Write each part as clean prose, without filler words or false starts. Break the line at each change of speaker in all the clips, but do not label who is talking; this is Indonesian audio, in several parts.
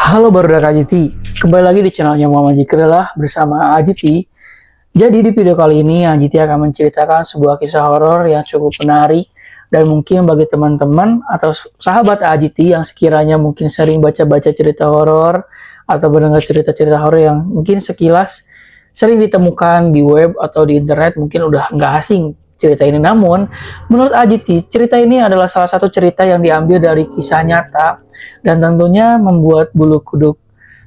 Halo barudak AJT, kembali lagi di channelnya Muhammad Jikrillah bersama AJT. Jadi di video kali ini AJT akan menceritakan sebuah kisah horor yang cukup menarik dan mungkin bagi teman-teman atau sahabat AJT yang sekiranya mungkin sering baca-baca cerita horor atau mendengar cerita-cerita horor yang mungkin sekilas sering ditemukan di web atau di internet, mungkin udah nggak asing cerita ini. Namun menurut AJT, cerita ini adalah salah satu cerita yang diambil dari kisah nyata dan tentunya membuat bulu kuduk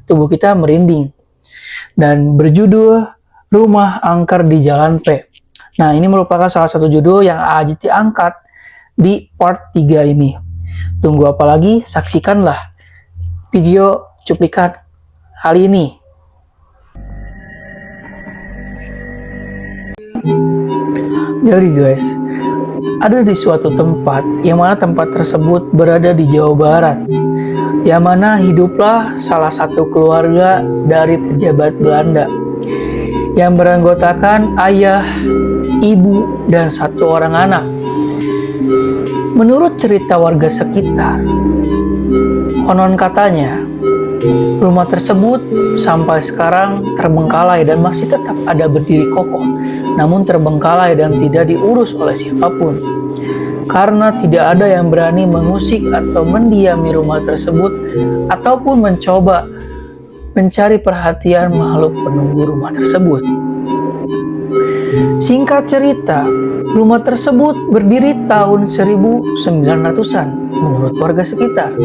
tubuh kita merinding, dan berjudul Rumah Angker di Jalan P. Nah, ini merupakan salah satu judul yang AJT angkat di part 3 ini. Tunggu apa lagi? Saksikanlah video cuplikan kali ini. Jadi guys, ada di suatu tempat yang mana tempat tersebut berada di Jawa Barat, yang mana hiduplah salah satu keluarga dari pejabat Belanda yang beranggotakan ayah, ibu, dan satu orang anak. Menurut cerita warga sekitar, konon katanya rumah tersebut sampai sekarang terbengkalai dan masih tetap ada berdiri kokoh, namun terbengkalai dan tidak diurus oleh siapapun, karena tidak ada yang berani mengusik atau mendiami rumah tersebut ataupun mencoba mencari perhatian makhluk penunggu rumah tersebut. Singkat cerita, rumah tersebut berdiri tahun 1900-an menurut warga sekitar.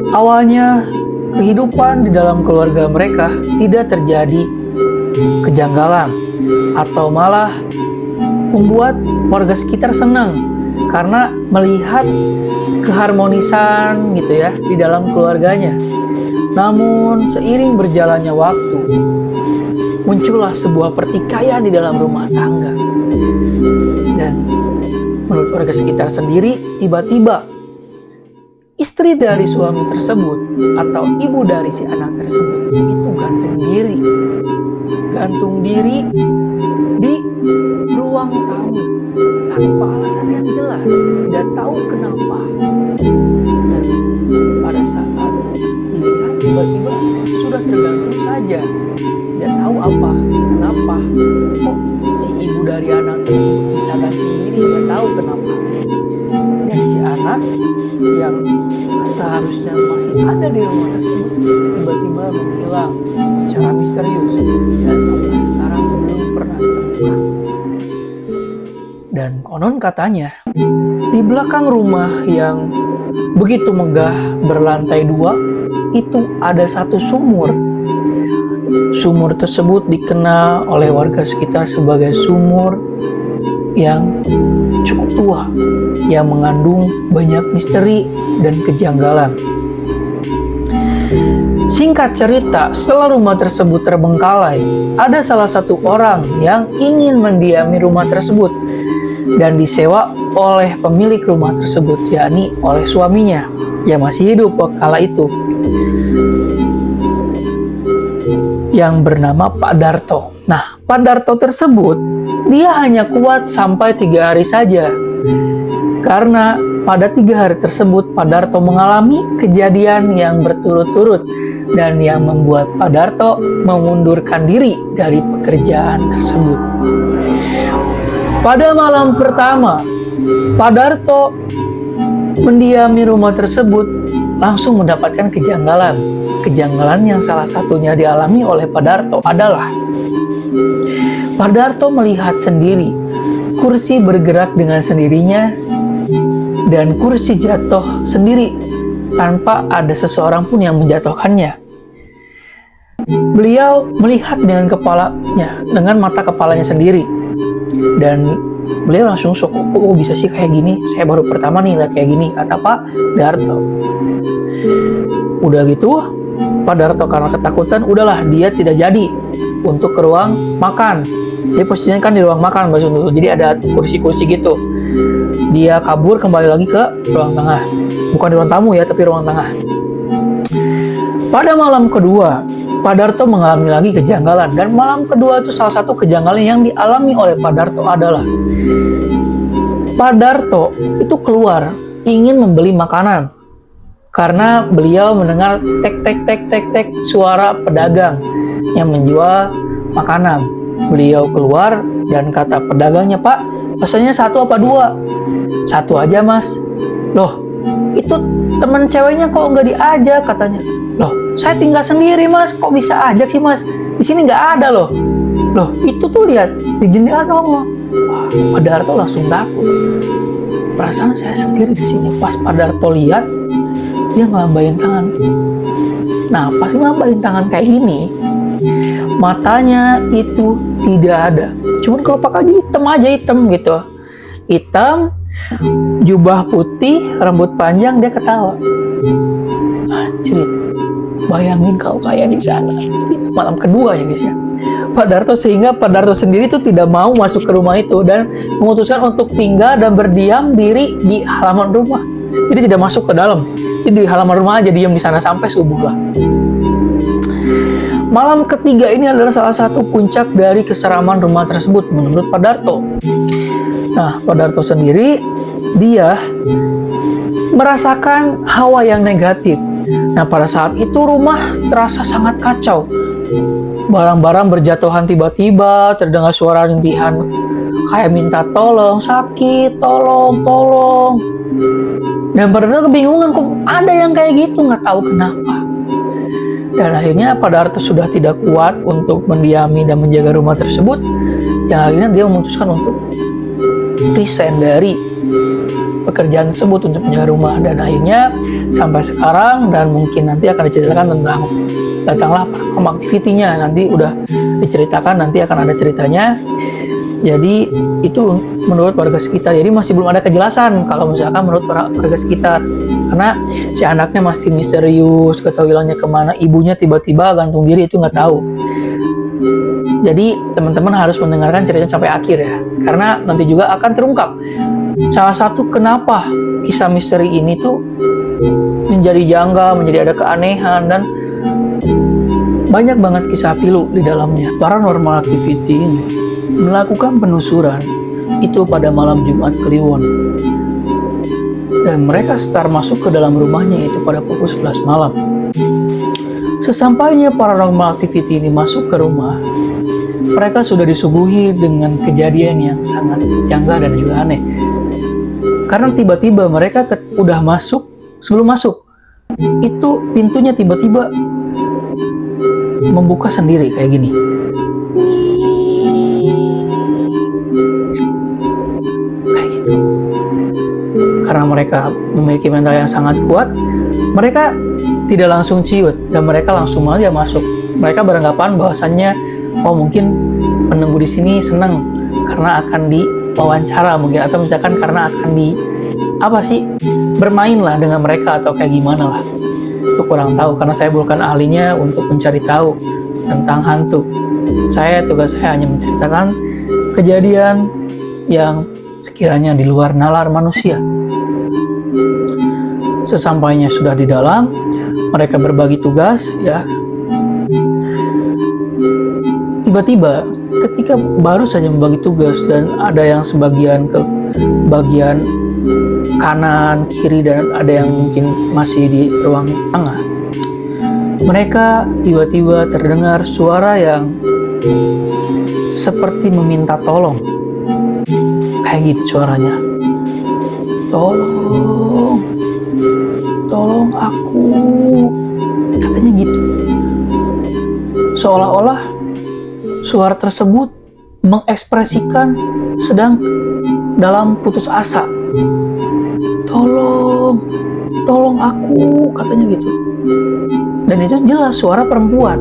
Awalnya, kehidupan di dalam keluarga mereka tidak terjadi kejanggalan atau malah membuat warga sekitar senang karena melihat keharmonisan gitu ya di dalam keluarganya. Namun seiring berjalannya waktu, muncullah sebuah pertikaian di dalam rumah tangga. Dan menurut warga sekitar sendiri, tiba-tiba istri dari suami tersebut atau ibu dari si anak tersebut itu gantung diri di ruang tamu tanpa alasan yang jelas, tidak tahu kenapa. Dan pada saat dilihat, tiba-tiba sudah tergantung saja, tidak tahu kenapa kok si ibu dari anak tersebut bisa gantung diri, tidak tahu kenapa. Dan si anak yang seharusnya masih ada di rumah tersebut tiba-tiba menghilang secara misterius dan sampai sekarang belum pernah ditemukan. Dan konon katanya di belakang rumah yang begitu megah berlantai 2 itu ada satu sumur. Sumur tersebut dikenal oleh warga sekitar sebagai sumur yang cukup tua, yang mengandung banyak misteri dan kejanggalan. Singkat cerita, setelah rumah tersebut terbengkalai, ada salah satu orang yang ingin mendiami rumah tersebut dan disewa oleh pemilik rumah tersebut, yakni oleh suaminya yang masih hidup kala itu, yang bernama Pak Darto. Nah, Pak Darto tersebut dia hanya kuat sampai 3 hari saja, karena pada 3 hari tersebut Pak Darto mengalami kejadian yang berturut-turut dan yang membuat Pak Darto mengundurkan diri dari pekerjaan tersebut. Pada malam pertama Pak Darto mendiami rumah tersebut, langsung mendapatkan kejanggalan. Kejanggalan yang salah satunya dialami oleh Pak Darto adalah Pak Darto melihat sendiri kursi bergerak dengan sendirinya dan kursi jatuh sendiri tanpa ada seseorang pun yang menjatuhkannya. Beliau melihat dengan mata kepalanya sendiri, dan beliau langsung shock, kok bisa sih kayak gini? Saya baru pertama nih lihat kayak gini, kata Pak Darto. Udah gitu, Pak Darto karena ketakutan, udahlah dia tidak jadi untuk ke ruang makan. Jadi posisinya kan di ruang makan, jadi ada kursi-kursi gitu. Dia kabur kembali lagi ke ruang tengah, bukan di ruang tamu ya, tapi ruang tengah. Pada malam kedua, Pak Darto mengalami lagi kejanggalan, dan malam kedua itu salah satu kejanggalan yang dialami oleh Pak Darto adalah Pak Darto itu keluar ingin membeli makanan karena beliau mendengar tek tek tek tek tek suara pedagang yang menjual makanan. Beliau keluar dan kata pedagangnya, "Pak, pesannya 1 apa 2?" "1 aja, Mas." "Loh, itu teman ceweknya kok nggak diajak?" katanya. "Loh, saya tinggal sendiri, Mas, kok bisa ajak sih, Mas? Di sini nggak ada loh." "Loh, itu tuh lihat di jendela nongol." Wah, Pak Darto langsung takut. Perasaan saya sendiri di sini. Pas Pak Darto lihat, dia ngelambain tangan. Nah, pas ngelambain tangan kayak gini, matanya itu tidak ada. Cuman kelopak aja hitam gitu. Hitam, jubah putih, rambut panjang, dia ketawa. Anjir, bayangin kalau kayak di sana. Itu malam kedua ya guys ya. Pak Darto, sehingga Pak Darto sendiri tuh tidak mau masuk ke rumah itu dan memutuskan untuk tinggal dan berdiam diri di halaman rumah. Jadi tidak masuk ke dalam. Jadi di halaman rumah aja diam di sana sampai subuh lah. Malam ketiga ini adalah salah satu puncak dari keseraman rumah tersebut menurut Pak Darto. Nah, Pak Darto sendiri dia merasakan hawa yang negatif. Nah, pada saat itu rumah terasa sangat kacau. Barang-barang berjatuhan tiba-tiba, terdengar suara rintihan kayak minta tolong, sakit, tolong. Dan Pak Darto kebingungan, kok ada yang kayak gitu, nggak tahu kenapa. Dan akhirnya Pak Darto sudah tidak kuat untuk mendiami dan menjaga rumah tersebut. Yang akhirnya dia memutuskan untuk resign dari pekerjaan tersebut untuk menjaga rumah. Dan akhirnya sampai sekarang, dan mungkin nanti akan diceritakan tentang datanglah home activity-nya, nanti udah diceritakan, nanti akan ada ceritanya. Jadi itu menurut warga sekitar. Jadi masih belum ada kejelasan kalau misalkan menurut warga sekitar, karena si anaknya masih misterius, gak tahu hilangnya kemana, ibunya tiba-tiba gantung diri, itu nggak tahu. Jadi teman-teman harus mendengarkan ceritanya sampai akhir ya, karena nanti juga akan terungkap salah satu kenapa kisah misteri ini tuh menjadi janggal, menjadi ada keanehan, dan banyak banget kisah pilu di dalamnya. Paranormal Activity ini melakukan penelusuran itu pada malam Jumat Kliwon. Dan mereka start masuk ke dalam rumahnya itu pada pukul 11 malam. Sesampainya Paranormal Activity ini masuk ke rumah, mereka sudah disuguhi dengan kejadian yang sangat janggal dan juga aneh. Karena tiba-tiba mereka udah masuk, sebelum masuk, itu pintunya tiba-tiba membuka sendiri kayak gini. Kayak gitu. Karena mereka memiliki mental yang sangat kuat, mereka tidak langsung ciut dan mereka langsung aja masuk. Mereka beranggapan bahwasannya, oh mungkin penunggu di sini senang karena akan diwawancara mungkin, atau misalkan karena akan bermain lah dengan mereka atau kayak gimana lah. Itu kurang tahu karena saya bukan ahlinya untuk mencari tahu tentang hantu. Tugas saya hanya menceritakan kejadian yang sekiranya di luar nalar manusia. Sesampainya sudah di dalam, mereka berbagi tugas ya. Tiba-tiba ketika baru saja membagi tugas dan ada yang sebagian ke bagian kanan, kiri, dan ada yang mungkin masih di ruang tengah, mereka tiba-tiba terdengar suara yang seperti meminta tolong. Kayak gitu suaranya. Tolong aku, katanya gitu. Seolah-olah suara tersebut mengekspresikan sedang dalam putus asa. Tolong aku, katanya gitu. Dan itu jelas suara perempuan.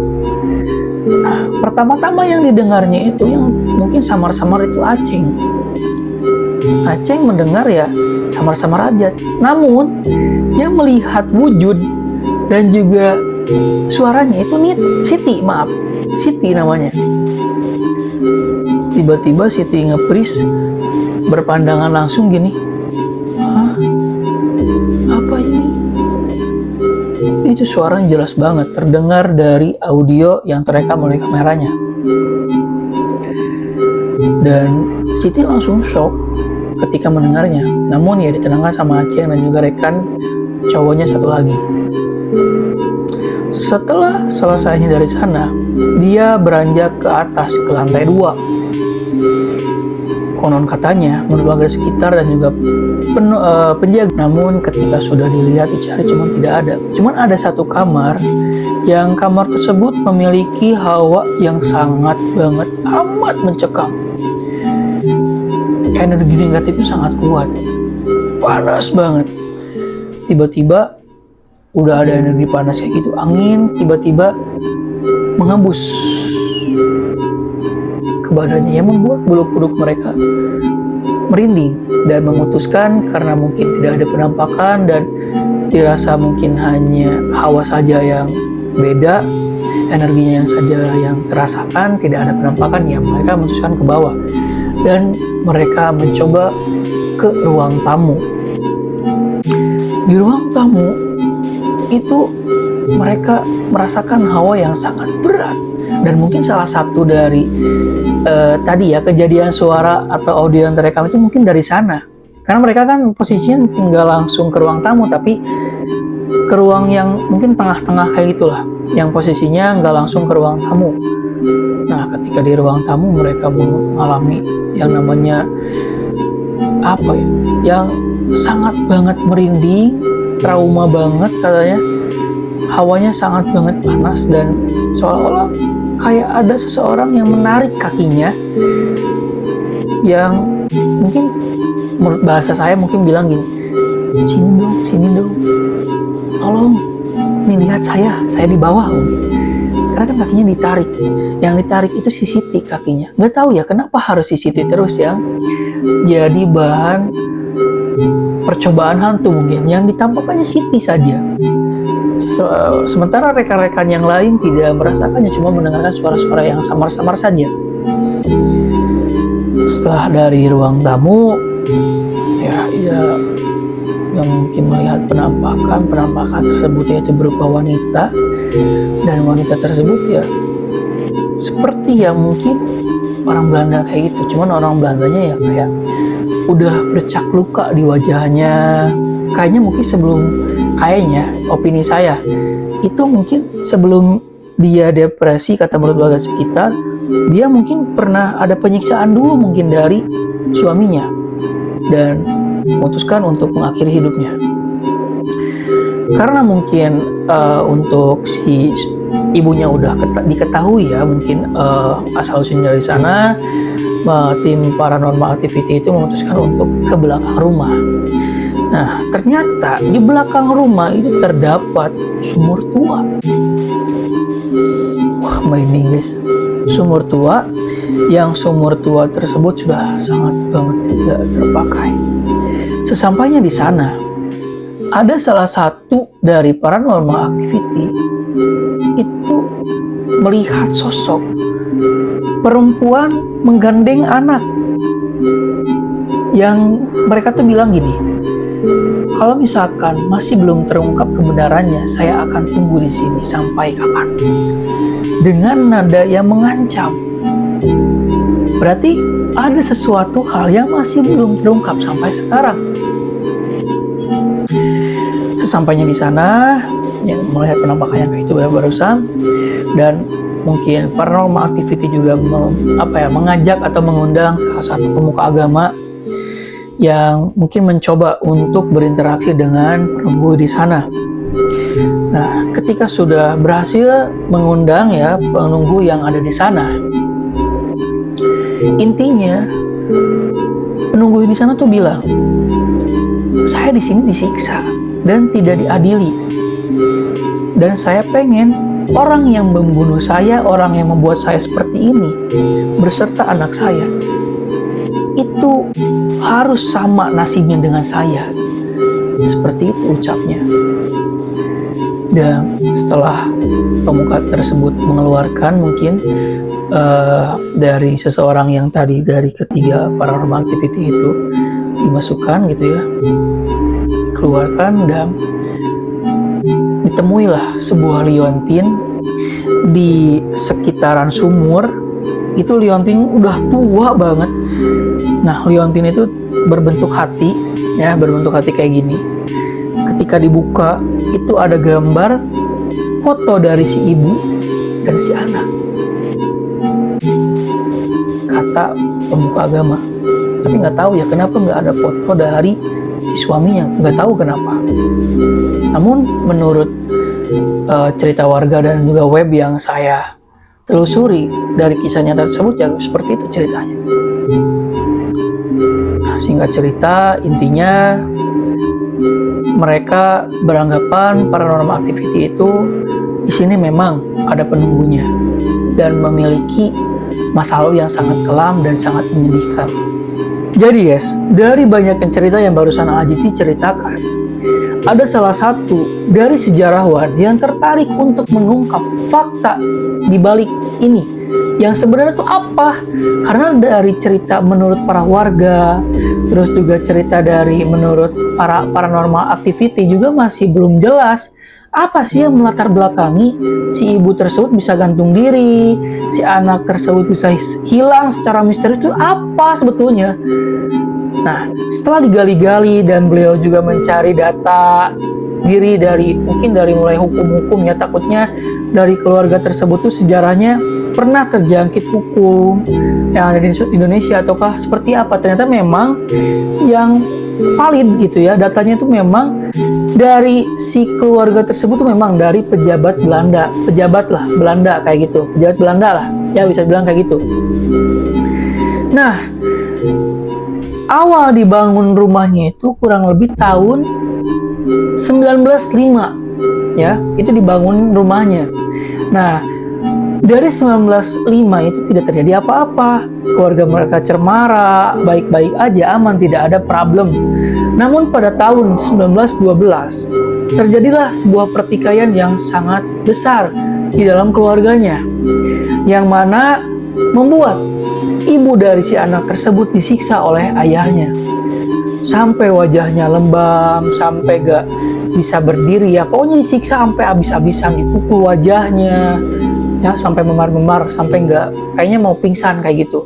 Nah, pertama-tama yang didengarnya itu yang mungkin samar-samar itu Aceng. Aceng mendengar ya samar-samar aja. Namun dia melihat wujud dan juga suaranya itu Siti namanya. Tiba-tiba Siti nge-freeze, berpandangan langsung gini. Hah? Apa ini? Itu suara yang jelas banget terdengar dari audio yang terekam oleh kameranya. Dan Siti langsung shock ketika mendengarnya. Namun ya ditenangkan sama Aceh dan juga rekan cowoknya satu lagi. Setelah selesainya dari sana, dia beranjak ke atas ke lantai 2. Konon katanya menurut warga sekitar dan juga penjaga. Namun ketika sudah dilihat dicari cuma tidak ada. Cuman ada satu kamar yang kamar tersebut memiliki hawa yang sangat banget amat mencekam. Energi negatifnya sangat kuat, panas banget. Tiba-tiba udah ada energi panas kayak gitu, angin tiba-tiba menghembus ke badannya yang membuat bulu kuduk mereka merinding dan memutuskan karena mungkin tidak ada penampakan dan dirasa mungkin hanya hawa saja yang beda, energinya yang saja yang terasakan, tidak ada penampakan, ya mereka memutuskan ke bawah dan mereka mencoba ke ruang tamu. Di ruang tamu itu mereka merasakan hawa yang sangat berat dan mungkin salah satu dari tadi ya kejadian suara atau audio yang terekam itu mungkin dari sana, karena mereka kan posisinya tinggal langsung ke ruang tamu tapi ke ruang yang mungkin tengah-tengah kayak gitulah, yang posisinya nggak langsung ke ruang tamu. Nah ketika di ruang tamu mereka mengalami yang namanya apa ya, yang sangat banget merinding, trauma banget katanya, hawanya sangat banget panas dan seolah-olah kayak ada seseorang yang menarik kakinya, yang mungkin menurut bahasa saya mungkin bilang gini, sini dong, tolong, nih lihat saya di bawah. Karena kan kakinya ditarik, yang ditarik itu si Siti kakinya. Nggak tahu ya kenapa harus si Siti terus yang jadi bahan percobaan hantu mungkin, yang ditampakkannya Siti saja. Sementara rekan-rekan yang lain tidak merasakannya, cuma mendengarkan suara-suara yang samar-samar saja. Setelah dari ruang tamu, ya yang mungkin melihat penampakan tersebut yaitu berupa wanita, dan wanita tersebut ya seperti yang mungkin orang Belanda kayak gitu, cuman orang Belandanya ya kayak udah bercak luka di wajahnya. Kayaknya opini saya itu mungkin sebelum dia depresi, kata menurut warga sekitar, dia mungkin pernah ada penyiksaan dulu mungkin dari suaminya dan memutuskan untuk mengakhiri hidupnya. Karena mungkin untuk si ibunya udah diketahui ya, mungkin asal usulnya dari sana, tim paranormal activity itu memutuskan untuk ke belakang rumah. Nah, ternyata di belakang rumah itu terdapat sumur tua. Wah, merinding guys. Sumur tua, yang sumur tua tersebut sudah sangat banget tidak terpakai. Sesampainya di sana, ada salah satu dari paranormal activity itu melihat sosok perempuan menggandeng anak. Yang mereka tuh bilang gini, kalau misalkan masih belum terungkap kebenarannya, saya akan tunggu di sini sampai kapan. Dengan nada yang mengancam. Berarti ada sesuatu hal yang masih belum terungkap sampai sekarang. Sesampainya di sana, yang melihat penampakan yang kayak itu barusan, dan mungkin paranormal activity juga mengajak atau mengundang salah satu pemuka agama yang mungkin mencoba untuk berinteraksi dengan penunggu di sana. Nah, ketika sudah berhasil mengundang ya penunggu yang ada di sana, intinya penunggu di sana tuh bilang, saya di sini disiksa dan tidak diadili, dan saya pengen orang yang membunuh saya, orang yang membuat saya seperti ini, beserta anak saya, itu harus sama nasibnya dengan saya. Seperti itu ucapnya. Dan setelah pemuka tersebut mengeluarkan mungkin dari seseorang yang tadi dari ketiga paranormal activity itu dimasukkan gitu ya, keluarkan, dan ditemuilah sebuah liontin di sekitaran sumur. Itu liontin udah tua banget. Nah, liontin itu berbentuk hati ya, berbentuk hati kayak gini. ketika dibuka itu ada gambar foto dari si ibu dan si anak. Kata pemuka agama. Tapi nggak tahu ya kenapa nggak ada foto dari si suaminya, nggak tahu kenapa. Namun menurut cerita warga dan juga web yang saya telusuri dari kisah nyata tersebut ya seperti itu ceritanya. Nah, singkat cerita intinya mereka beranggapan paranormal activity itu di sini memang ada penunggunya dan memiliki masa lalu yang sangat kelam dan sangat menyedihkan. Jadi guys, dari banyak cerita yang barusan Ajiti ceritakan, ada salah satu dari sejarawan yang tertarik untuk mengungkap fakta di balik ini. Yang sebenarnya itu apa? Karena dari cerita menurut para warga, terus juga cerita dari menurut para paranormal activity juga masih belum jelas. Apa sih yang melatar belakangi si ibu tersebut bisa gantung diri, si anak tersebut bisa hilang secara misterius itu apa sebetulnya? Nah, setelah digali-gali dan beliau juga mencari data diri dari mungkin dari mulai hukum-hukum ya, takutnya dari keluarga tersebut tuh sejarahnya pernah terjangkit hukum yang ada di Indonesia ataukah seperti apa. Ternyata memang yang valid gitu ya, datanya itu memang dari si keluarga tersebut tuh memang dari pejabat Belanda, pejabat lah Belanda kayak gitu, pejabat Belanda lah ya bisa bilang kayak gitu. Nah, awal dibangun rumahnya itu kurang lebih tahun 1905 ya, itu dibangun rumahnya. Nah, dari 1905 itu tidak terjadi apa-apa. Keluarga mereka cemara, baik-baik aja, aman, tidak ada problem. Namun pada tahun 1912, terjadilah sebuah pertikaian yang sangat besar di dalam keluarganya. Yang mana membuat ibu dari si anak tersebut disiksa oleh ayahnya. Sampai wajahnya lembam, sampai gak bisa berdiri ya. Pokoknya disiksa sampai habis-habisan, dipukul wajahnya. Ya, sampai memar-memar, sampai nggak kayaknya mau pingsan kayak gitu.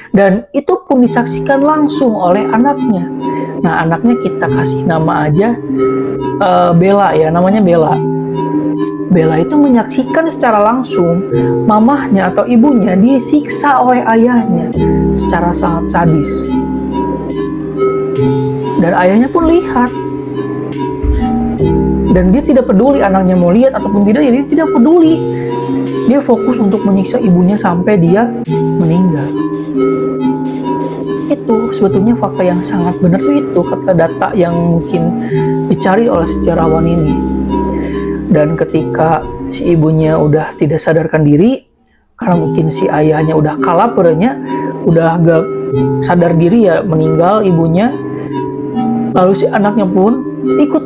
Dan itu pun disaksikan langsung oleh anaknya. Nah, anaknya kita kasih nama aja Bella ya, namanya Bella. Bella itu menyaksikan secara langsung mamahnya atau ibunya disiksa oleh ayahnya secara sangat sadis. Dan ayahnya pun lihat. Dan dia tidak peduli anaknya mau lihat ataupun tidak, jadi dia tidak peduli. Dia fokus untuk menyiksa ibunya sampai dia meninggal. Itu sebetulnya fakta yang sangat benar itu, kata data yang mungkin dicari oleh sejarawan ini. Dan ketika si ibunya udah tidak sadarkan diri, karena mungkin si ayahnya udah kalapernya, udah gak sadar diri ya, meninggal ibunya, lalu si anaknya pun ikut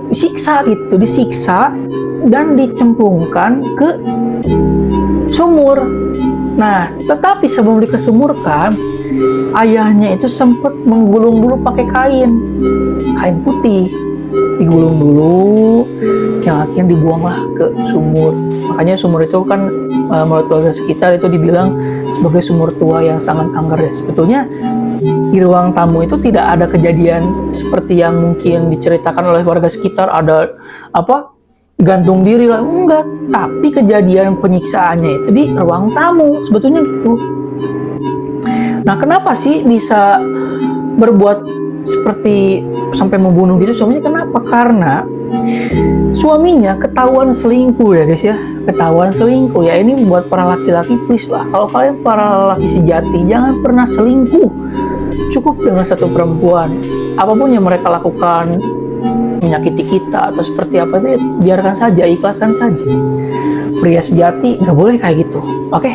disiksa gitu, disiksa dan dicemplungkan ke sumur. Nah, tetapi sebelum dikesumurkan, ayahnya itu sempat menggulung dulu pakai kain putih, digulung dulu, yang akhirnya dibuanglah ke sumur. Makanya sumur itu kan menurut warga sekitar itu dibilang sebagai sumur tua yang sangat angker. Sebetulnya di ruang tamu itu tidak ada kejadian seperti yang mungkin diceritakan oleh warga sekitar, ada gantung diri lah, enggak. Tapi kejadian penyiksaannya itu di ruang tamu, sebetulnya gitu. Nah, kenapa sih bisa berbuat seperti sampai membunuh gitu suaminya? Kenapa? Karena suaminya ketahuan selingkuh ya guys ya, ketahuan selingkuh ya. Ini buat para laki-laki, please lah, kalau kalian para laki sejati jangan pernah selingkuh. Cukup dengan satu perempuan, apapun yang mereka lakukan, menyakiti kita atau seperti apa itu ya, biarkan saja, ikhlaskan saja. Pria sejati gak boleh kayak gitu, oke?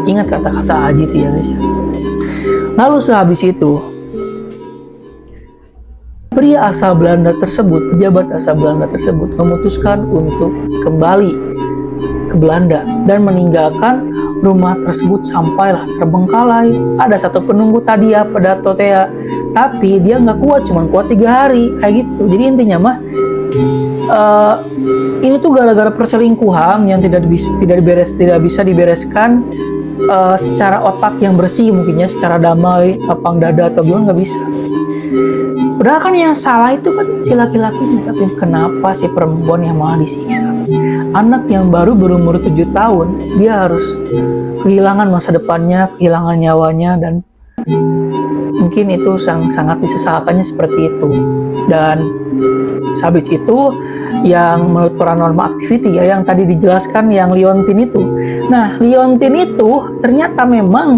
Ingat kata-kata Ajiti ya guys ya. Lalu sehabis itu, pria asal Belanda tersebut, pejabat asal Belanda tersebut memutuskan untuk kembali ke Belanda dan meninggalkan rumah tersebut sampailah terbengkalai. Ada satu penunggu tadi ya, Pedarto Tea, tapi dia nggak kuat, cuma kuat 3 hari kayak gitu. Jadi intinya mah ini tuh gara-gara perselingkuhan yang tidak bisa dibereskan secara otak yang bersih, mungkinnya secara damai, lapang dada atau gimana, nggak bisa. Padahal kan yang salah itu kan si laki-lakinya, tapi kenapa si perempuan yang malah disiksa? Anak yang baru berumur 7 tahun, dia harus kehilangan masa depannya, kehilangan nyawanya, dan mungkin itu sangat disesalkannya seperti itu. Dan habis itu yang menurut paranormal activity ya, yang tadi dijelaskan yang liontin itu. Nah, liontin itu ternyata memang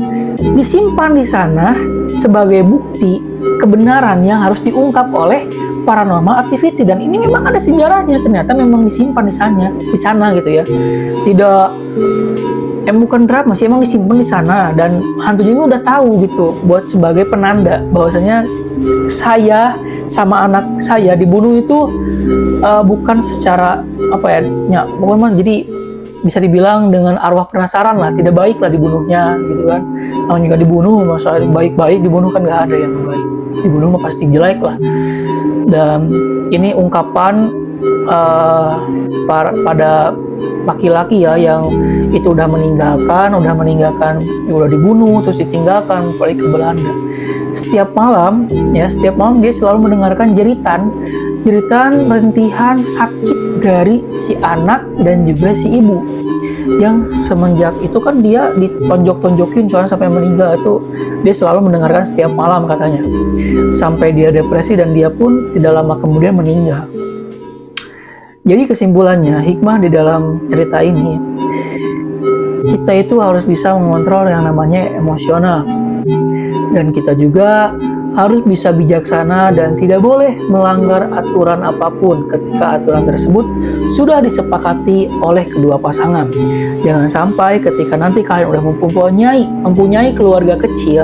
disimpan di sana sebagai bukti kebenaran yang harus diungkap oleh paranormal activity, dan ini memang ada sejarahnya, ternyata memang disimpan di sana gitu ya. Tidak bukan drama sih, emang disimpan di sana, dan hantunya ini udah tahu gitu, buat sebagai penanda bahwasanya saya sama anak saya dibunuh itu bukan secara bukan jadi bisa dibilang dengan arwah penasaran lah, tidak baik lah dibunuhnya gitu kan. Namanya juga dibunuh, masa baik-baik dibunuh kan nggak ada yang baik, dibunuh mah pasti jelek lah. Dan ini ungkapan pada laki-laki ya, yang itu udah dibunuh terus ditinggalkan balik ke Belanda. Setiap malam dia selalu mendengarkan jeritan rentihan sakit dari si anak dan juga si ibu, yang semenjak itu kan dia ditonjok-tonjokin sampai meninggal. Itu dia selalu mendengarkan setiap malam katanya, sampai dia depresi dan dia pun tidak lama kemudian meninggal. Jadi kesimpulannya, hikmah di dalam cerita ini, kita itu harus bisa mengontrol yang namanya emosional, dan kita juga harus bisa bijaksana dan tidak boleh melanggar aturan apapun ketika aturan tersebut sudah disepakati oleh kedua pasangan. Jangan sampai ketika nanti kalian udah mempunyai keluarga kecil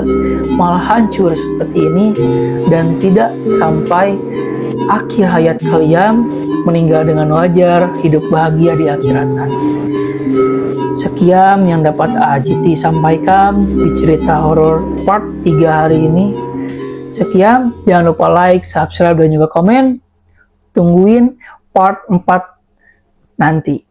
malah hancur seperti ini, dan tidak sampai akhir hayat kalian meninggal dengan wajar, hidup bahagia di akhirat nanti. Sekian yang dapat AJT sampaikan di cerita horor part 3 hari ini. Sekian, jangan lupa like, subscribe, dan juga komen. Tungguin part 4 nanti.